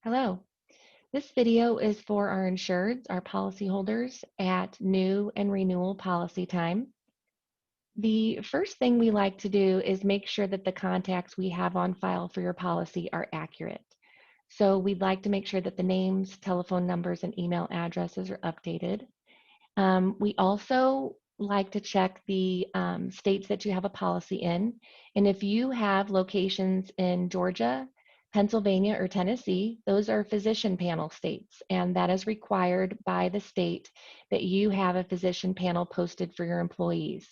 Hello. This video is for our insureds, our policyholders at new and renewal policy time. The first thing we like to do is make sure that the contacts we have on file for your policy are accurate. So we'd like to make sure that the names, telephone numbers, and email addresses are updated. We also like to check the states that you have a policy in. And if you have locations in Georgia, Pennsylvania, or Tennessee, those are physician panel states. And that is required by the state that you have a physician panel posted for your employees.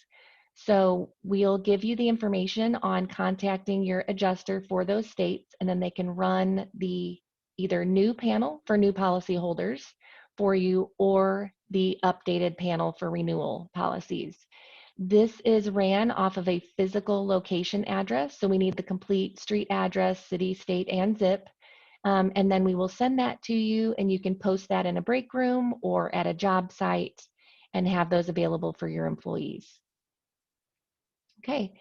So we'll give you the information on contacting your adjuster for those states, and then they can run the either new panel for new policy holders for you or the updated panel for renewal policies. This is ran off of a physical location address, so we need the complete street address, city, state, and zip. And then we will send that to you, and you can post that in a break room or at a job site and have those available for your employees. Okay,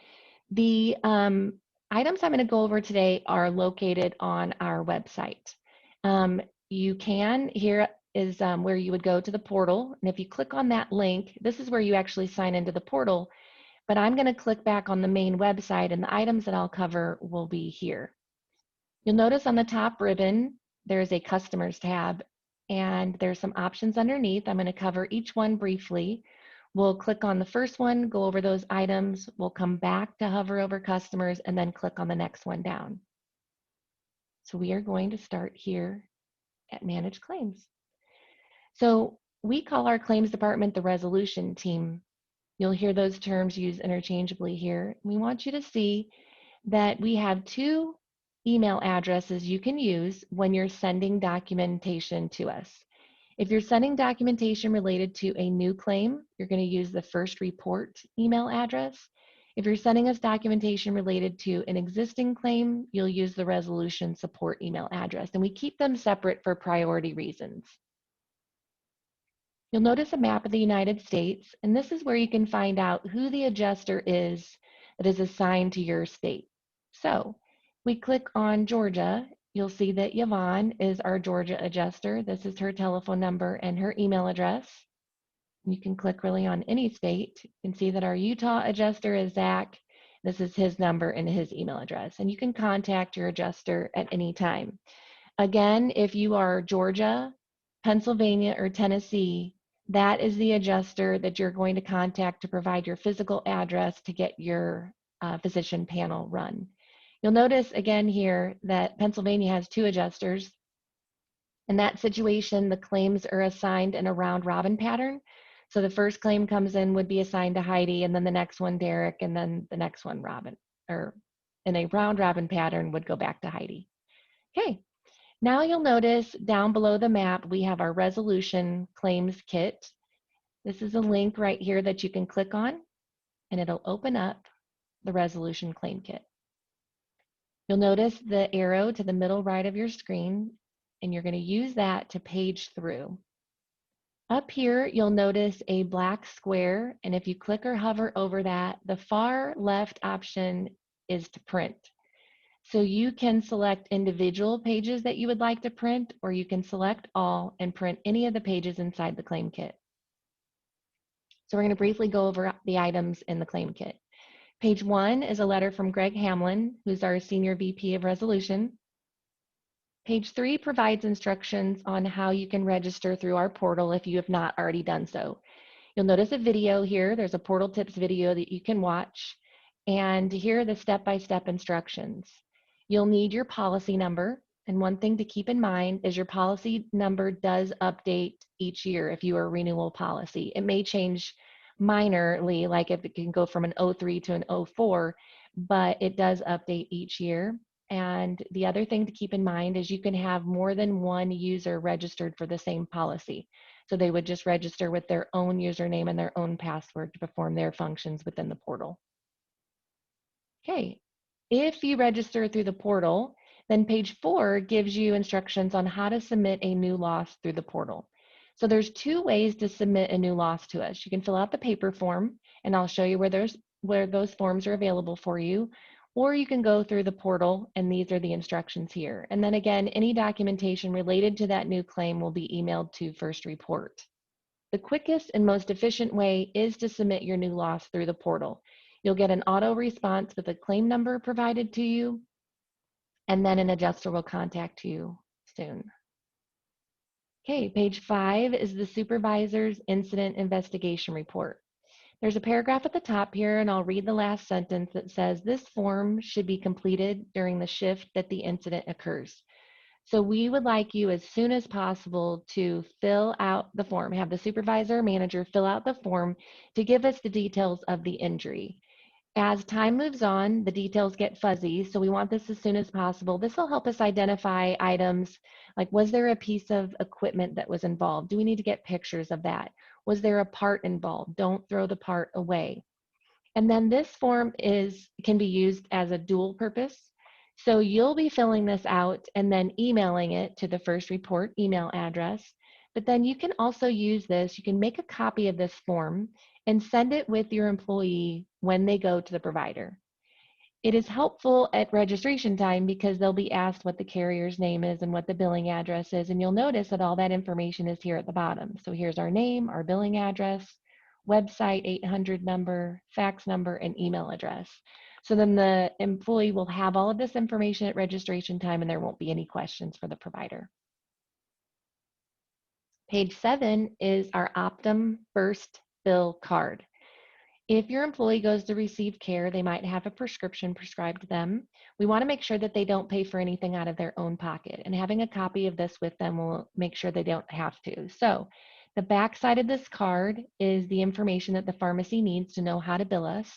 the items I'm going to go over today are located on our website. You can, here is where you would go to the portal. And if you click on that link, this is where you actually sign into the portal. But I'm going to click back on the main website, and the items that I'll cover will be here. You'll notice on the top ribbon, there's a customers tab, and there's some options underneath. I'm going to cover each one briefly. We'll click on the first one, go over those items. We'll come back to hover over customers and then click on the next one down. So we are going to start here at Manage Claims. So we call our claims department the resolution team. You'll hear those terms used interchangeably here. We want you to see that we have two email addresses you can use when you're sending documentation to us. If you're sending documentation related to a new claim, you're going to use the first report email address. If you're sending us documentation related to an existing claim, you'll use the resolution support email address, and we keep them separate for priority reasons. You'll notice a map of the United States, and this is where you can find out who the adjuster is that is assigned to your state. So we click on Georgia. You'll see that Yvonne is our Georgia adjuster. This is her telephone number and her email address. You can click really on any state. You can see that our Utah adjuster is Zach. This is his number and his email address. And you can contact your adjuster at any time. Again, if you are Georgia, Pennsylvania, or Tennessee, that is the adjuster that you're going to contact to provide your physical address to get your physician panel run. You'll notice again here that Pennsylvania has two adjusters. In that situation, the claims are assigned in a round robin pattern. So the first claim comes in would be assigned to Heidi, and then the next one Derek, and then the next one Robin, or in a round robin pattern would go back to Heidi. Okay, now you'll notice down below the map, we have our resolution claims kit. This is a link right here that you can click on, and it'll open up the resolution claim kit. You'll notice the arrow to the middle right of your screen, and you're going to use that to page through. Up here, you'll notice a black square, and if you click or hover over that, the far left option is to print. So you can select individual pages that you would like to print, or you can select all and print any of the pages inside the claim kit. So we're going to briefly go over the items in the claim kit. Page 1 is a letter from Greg Hamlin, who's our Senior VP of Resolution. Page 3 provides instructions on how you can register through our portal if you have not already done so. You'll notice a video here. There's a portal tips video that you can watch, and here are the step-by-step instructions. You'll need your policy number, and one thing to keep in mind is your policy number does update each year if you are a renewal policy. It may change minorly, like if it can go from an 03 to an 04, but it does update each year. And the other thing to keep in mind is you can have more than one user registered for the same policy. So they would just register with their own username and their own password to perform their functions within the portal. Okay, if you register through the portal, then page 4 gives you instructions on how to submit a new loss through the portal. So there's two ways to submit a new loss to us. You can fill out the paper form, and I'll show you where those forms are available for you, or you can go through the portal, and these are the instructions here. And then again, any documentation related to that new claim will be emailed to First Report. The quickest and most efficient way is to submit your new loss through the portal. You'll get an auto response with a claim number provided to you, and then an adjuster will contact you soon. Okay, page 5 is the supervisor's incident investigation report. There's a paragraph at the top here, and I'll read the last sentence that says this form should be completed during the shift that the incident occurs. So we would like you as soon as possible to fill out the form, have the supervisor or manager fill out the form to give us the details of the injury. As time moves on, the details get fuzzy, so we want this as soon as possible. This will help us identify items like, was there a piece of equipment that was involved? Do we need to get pictures of that? Was there a part involved? Don't throw the part away. And then this form can be used as a dual purpose. So you'll be filling this out and then emailing it to the First Report email address. But then you can also use this, you can make a copy of this form and send it with your employee when they go to the provider. It is helpful at registration time because they'll be asked what the carrier's name is and what the billing address is, and you'll notice that all that information is here at the bottom. So here's our name, our billing address, website 800 number, fax number, and email address. So then the employee will have all of this information at registration time and there won't be any questions for the provider. Page 7 is our Optum First Bill card. If your employee goes to receive care, they might have a prescription prescribed to them. We want to make sure that they don't pay for anything out of their own pocket, and having a copy of this with them will make sure they don't have to. So the back side of this card is the information that the pharmacy needs to know how to bill us.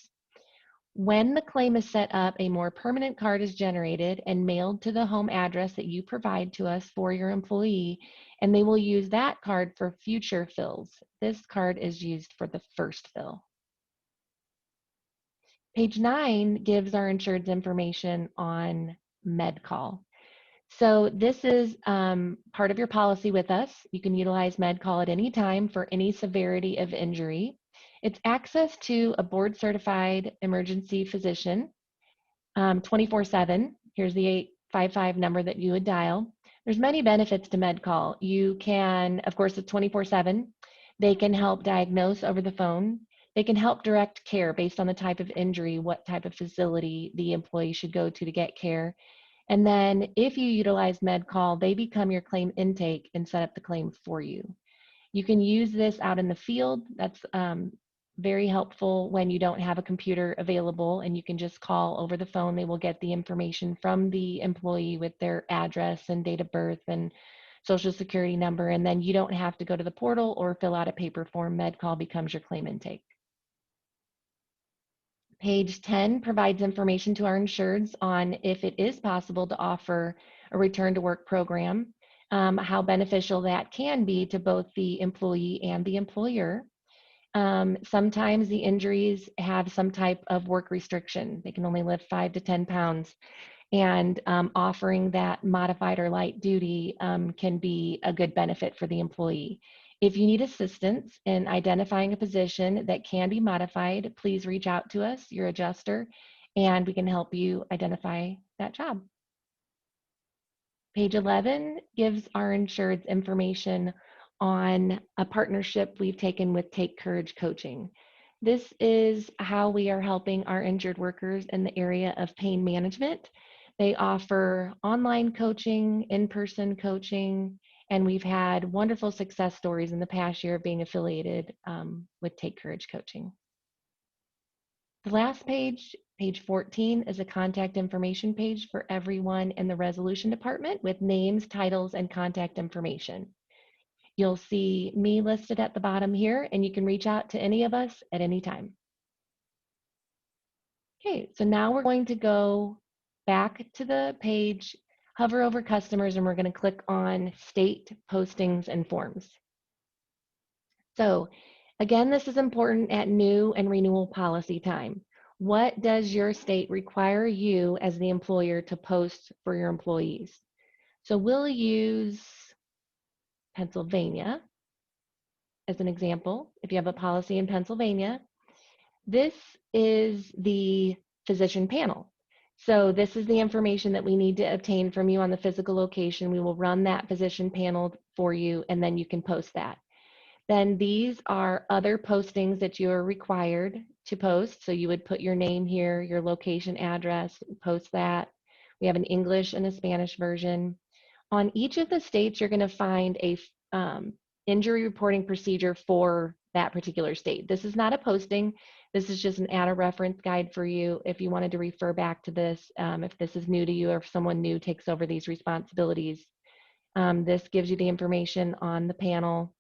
When the claim is set up, a more permanent card is generated and mailed to the home address that you provide to us for your employee, and they will use that card for future fills. This card is used for the first fill. Page 9 gives our insured's information on MedCall. So this is part of your policy with us. You can utilize MedCall at any time for any severity of injury. It's access to a board-certified emergency physician 24/7. Here's the 855 number that you would dial. There's many benefits to MedCall. You can, of course, it's 24/7. They can help diagnose over the phone. They can help direct care based on the type of injury, what type of facility the employee should go to get care. And then if you utilize MedCall, they become your claim intake and set up the claim for you. You can use this out in the field. That's very helpful when you don't have a computer available and you can just call over the phone. They will get the information from the employee with their address and date of birth and social security number, and then you don't have to go to the portal or fill out a paper form. MedCall becomes your claim intake. Page 10 provides information to our insureds on if it is possible to offer a return to work program, how beneficial that can be to both the employee and the employer. Sometimes the injuries have some type of work restriction. They can only lift 5 to 10 pounds. And offering that modified or light duty can be a good benefit for the employee. If you need assistance in identifying a position that can be modified, please reach out to us, your adjuster, and we can help you identify that job. Page 11 gives our insured's information on a partnership we've taken with Take Courage Coaching. This is how we are helping our injured workers in the area of pain management. They offer online coaching, in-person coaching, and we've had wonderful success stories in the past year of being affiliated with Take Courage Coaching. The last page, page 14, is a contact information page for everyone in the resolution department with names, titles, and contact information. You'll see me listed at the bottom here, and you can reach out to any of us at any time. Okay, so now we're going to go back to the page, hover over customers, and we're going to click on state postings and forms. So again, this is important at new and renewal policy time. What does your state require you as the employer to post for your employees? So we'll use Pennsylvania as an example. If you have a policy in Pennsylvania, this is the physician panel. So this is the information that we need to obtain from you on the physical location. We will run that physician panel for you, and then you can post that. Then these are other postings that you are required to post. So you would put your name here, your location, address, post that. We have an English and a Spanish version. On each of the states, you're going to find a injury reporting procedure for that particular state. This is not a posting. This is just an add a reference guide for you if you wanted to refer back to this, if this is new to you or if someone new takes over these responsibilities. This gives you the information on the panel.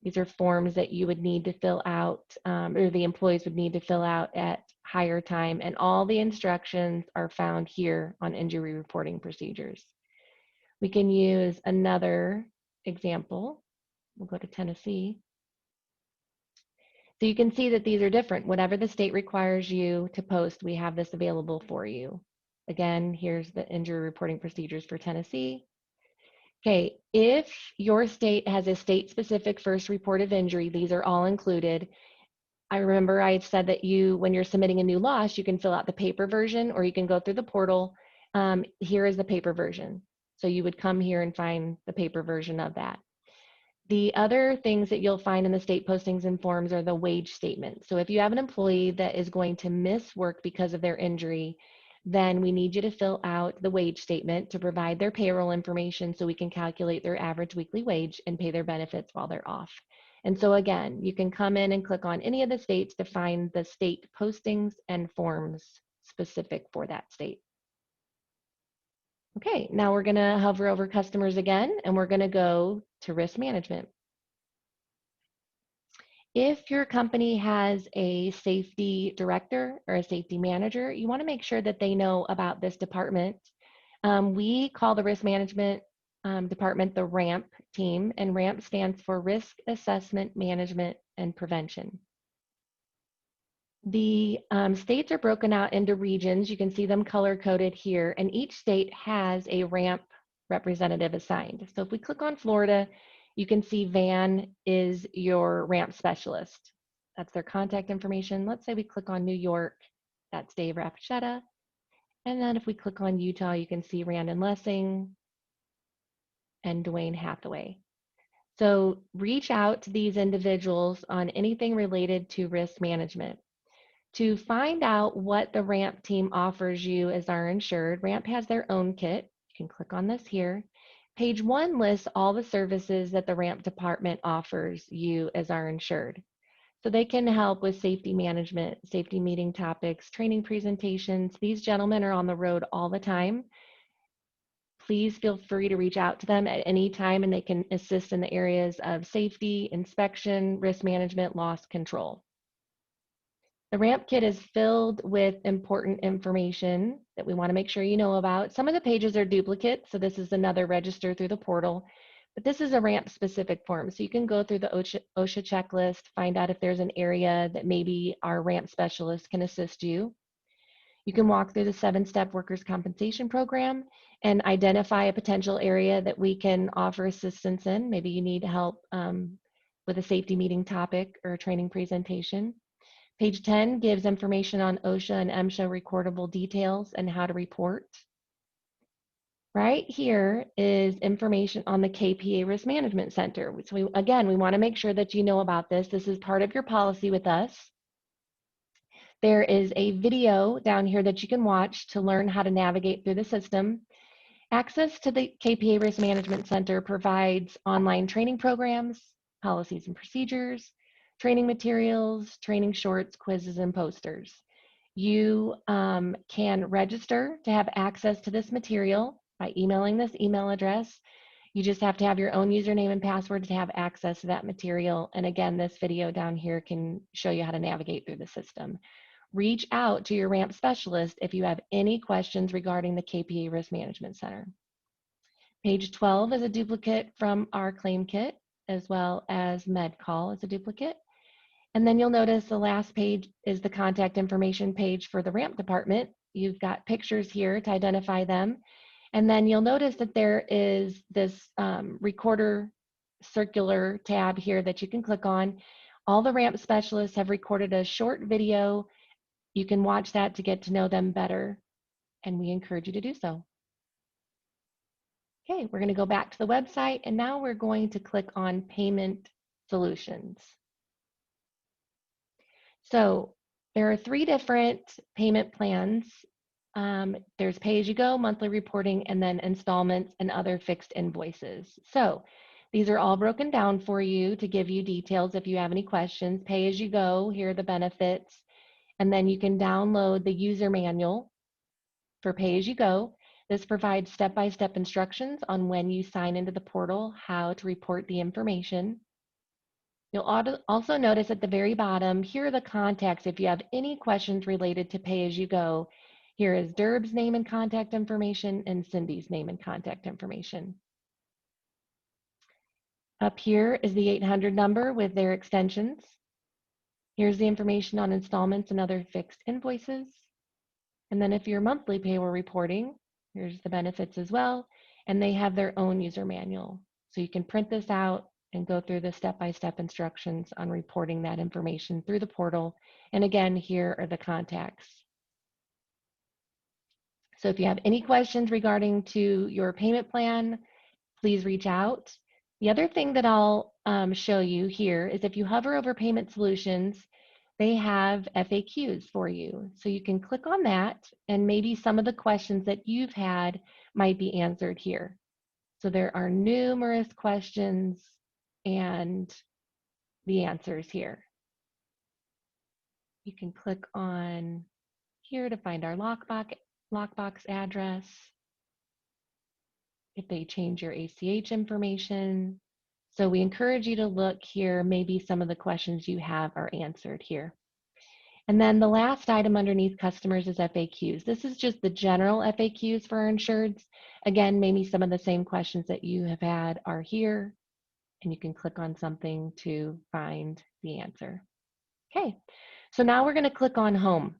These are forms that you would need to fill out, or the employees would need to fill out at hire time, and all the instructions are found here on injury reporting procedures. We can use another example. We'll go to Tennessee. So you can see that these are different. Whatever the state requires you to post, we have this available for you. Again, here's the injury reporting procedures for Tennessee. Okay, if your state has a state-specific first report of injury, these are all included. I remember I had said that when you're submitting a new loss, you can fill out the paper version or you can go through the portal. Here is the paper version. So you would come here and find the paper version of that. The other things that you'll find in the state postings and forms are the wage statement. So if you have an employee that is going to miss work because of their injury, then we need you to fill out the wage statement to provide their payroll information so we can calculate their average weekly wage and pay their benefits while they're off. And so again, you can come in and click on any of the states to find the state postings and forms specific for that state. Okay, now we're gonna hover over customers again, and we're gonna go to risk management. If your company has a safety director or a safety manager, you wanna make sure that they know about this department. We call the risk management department the RAMP team, and RAMP stands for Risk Assessment, Management, and Prevention. The states are broken out into regions. You can see them color-coded here, and each state has a RAMP representative assigned. So if we click on Florida, you can see Van is your RAMP specialist. That's their contact information. Let's say we click on New York, that's Dave Rapachetta. And then if we click on Utah, you can see Randon Lessing and Dwayne Hathaway. So reach out to these individuals on anything related to risk management. To find out what the RAMP team offers you as our insured, RAMP has their own kit. You can click on this here. Page 1 lists all the services that the RAMP department offers you as our insured. So they can help with safety management, safety meeting topics, training presentations. These gentlemen are on the road all the time. Please feel free to reach out to them at any time and they can assist in the areas of safety, inspection, risk management, loss control. The RAMP kit is filled with important information that we want to make sure you know about. Some of the pages are duplicates, so this is another register through the portal, but this is a RAMP specific form. So you can go through the OSHA checklist, find out if there's an area that maybe our RAMP specialist can assist you. You can walk through the 7-step workers' compensation program and identify a potential area that we can offer assistance in. Maybe you need help with a safety meeting topic or a training presentation. Page 10 gives information on OSHA and MSHA recordable details and how to report. Right here is information on the KPA Risk Management Center. So we want to make sure that you know about this. This is part of your policy with us. There is a video down here that you can watch to learn how to navigate through the system. Access to the KPA Risk Management Center provides online training programs, policies and procedures, training materials, training shorts, quizzes, and posters. You can register to have access to this material by emailing this email address. You just have to have your own username and password to have access to that material. And again, this video down here can show you how to navigate through the system. Reach out to your RAMP specialist if you have any questions regarding the KPA Risk Management Center. Page 12 is a duplicate from our claim kit, as well as MedCall is a duplicate. And then you'll notice the last page is the contact information page for the RAMP department. You've got pictures here to identify them. And then you'll notice that there is this recorder circular tab here that you can click on. All the RAMP specialists have recorded a short video You can watch that to get to know them better, and we encourage you to do so. Okay, we're going to go back to the website, and now we're going to click on Payment Solutions. So there are 3 different payment plans. There's pay-as-you-go, monthly reporting, and then installments and other fixed invoices. So these are all broken down for you to give you details if you have any questions. Pay-as-you-go, here are the benefits, and then you can download the user manual for pay-as-you-go. This provides step-by-step instructions on when you sign into the portal, how to report the information. You'll also notice at the very bottom, here are the contacts if you have any questions related to pay-as-you-go. Here is Derb's name and contact information and Cindy's name and contact information. Up here is the 800 number with their extensions. Here's the information on installments and other fixed invoices. And then if you're monthly payroll reporting, here's the benefits as well. And they have their own user manual. So you can print this out and go through the step-by-step instructions on reporting that information through the portal. And again, here are the contacts. So if you have any questions regarding to your payment plan, please reach out. The other thing that I'll show you here is if you hover over Payment Solutions, they have FAQs for you. So you can click on that, and maybe some of the questions that you've had might be answered here. So there are numerous questions and the answers here. You can click on here to find our lockbox address. If they change your ACH information. So we encourage you to look here. Maybe some of the questions you have are answered here. And then the last item underneath customers is FAQs. This is just the general FAQs for our insureds. Again, maybe some of the same questions that you have had are here, and you can click on something to find the answer. Okay, so now we're going to click on Home.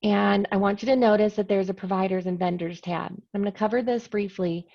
And I want you to notice that there's a Providers and Vendors tab. I'm going to cover this briefly.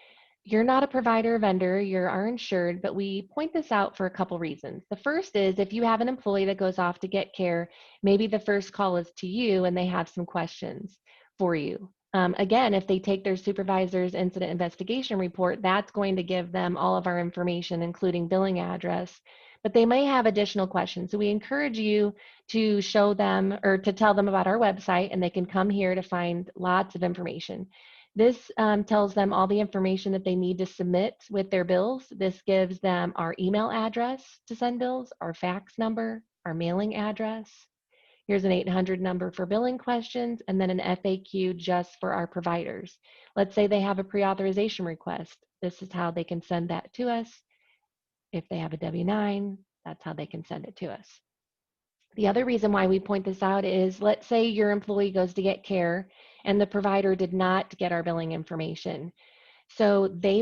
You're not a provider or vendor, you're our insured, but we point this out for a couple reasons. The first is if you have an employee that goes off to get care, maybe the first call is to you and they have some questions for you. Again, if they take their supervisor's incident investigation report, that's going to give them all of our information, including billing address, but they may have additional questions. So we encourage you to show them or to tell them about our website, and they can come here to find lots of information. This tells them all the information that they need to submit with their bills. This gives them our email address to send bills, our fax number, our mailing address. Here's an 800 number for billing questions, and then an FAQ just for our providers. Let's say they have a pre-authorization request. This is how they can send that to us. If they have a W-9, that's how they can send it to us. The other reason why we point this out is, let's say your employee goes to get care and the provider did not get our billing information. So the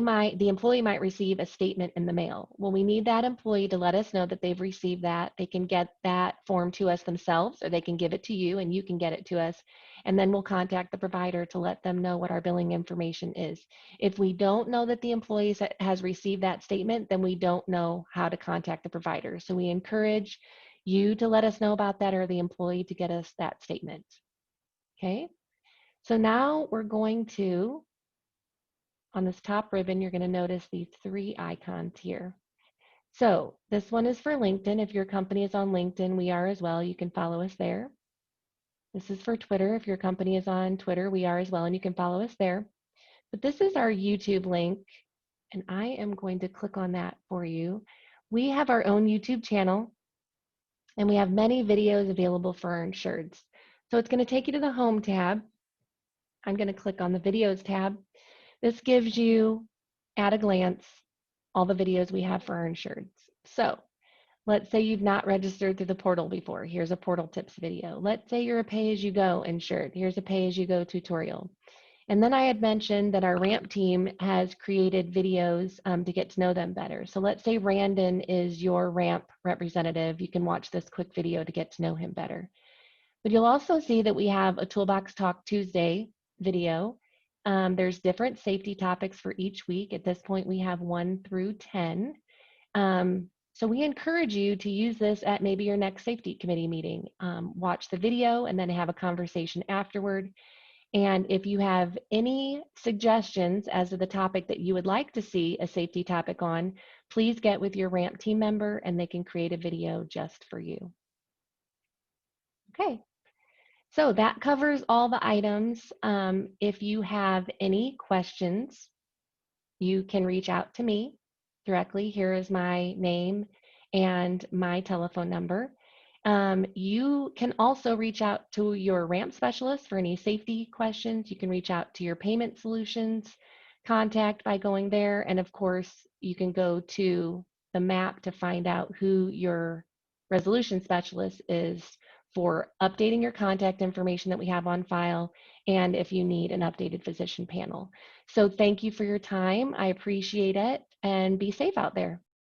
employee might receive a statement in the mail. Well, we need that employee to let us know that they've received that. They can get that form to us themselves, or they can give it to you and you can get it to us. And then we'll contact the provider to let them know what our billing information is. If we don't know that the employee has received that statement, then we don't know how to contact the provider. So we encourage you to let us know about that, or the employee to get us that statement. Okay, so now we're going to, on this top ribbon, you're going to notice these 3 icons here. So this one is for LinkedIn. If your company is on LinkedIn, we are as well. You can follow us there. This is for Twitter. If your company is on Twitter, we are as well, and you can follow us there. But this is our YouTube link, and I am going to click on that for you. We have our own YouTube channel, and we have many videos available for our insureds. So it's going to take you to the Home tab. I'm going to click on the Videos tab. This gives you, at a glance, all the videos we have for our insureds. So let's say you've not registered through the portal before. Here's a portal tips video. Let's say you're a pay-as-you-go insured. Here's a pay-as-you-go tutorial. And then I had mentioned that our RAMP team has created videos to get to know them better. So let's say Randon is your RAMP representative. You can watch this quick video to get to know him better. But you'll also see that we have a Toolbox Talk Tuesday video. There's different safety topics for each week. At this point, we have 1 through 10. So we encourage you to use this at maybe your next safety committee meeting. Watch the video and then have a conversation afterward. And if you have any suggestions as to the topic that you would like to see a safety topic on, please get with your RAMP team member and they can create a video just for you. Okay, so that covers all the items. If you have any questions, you can reach out to me directly. Here is my name and my telephone number. You can also reach out to your RAMP specialist for any safety questions. You can reach out to your payment solutions contact by going there. And of course, you can go to the map to find out who your resolution specialist is for updating your contact information that we have on file, and if you need an updated physician panel. So thank you for your time. I appreciate it, and be safe out there.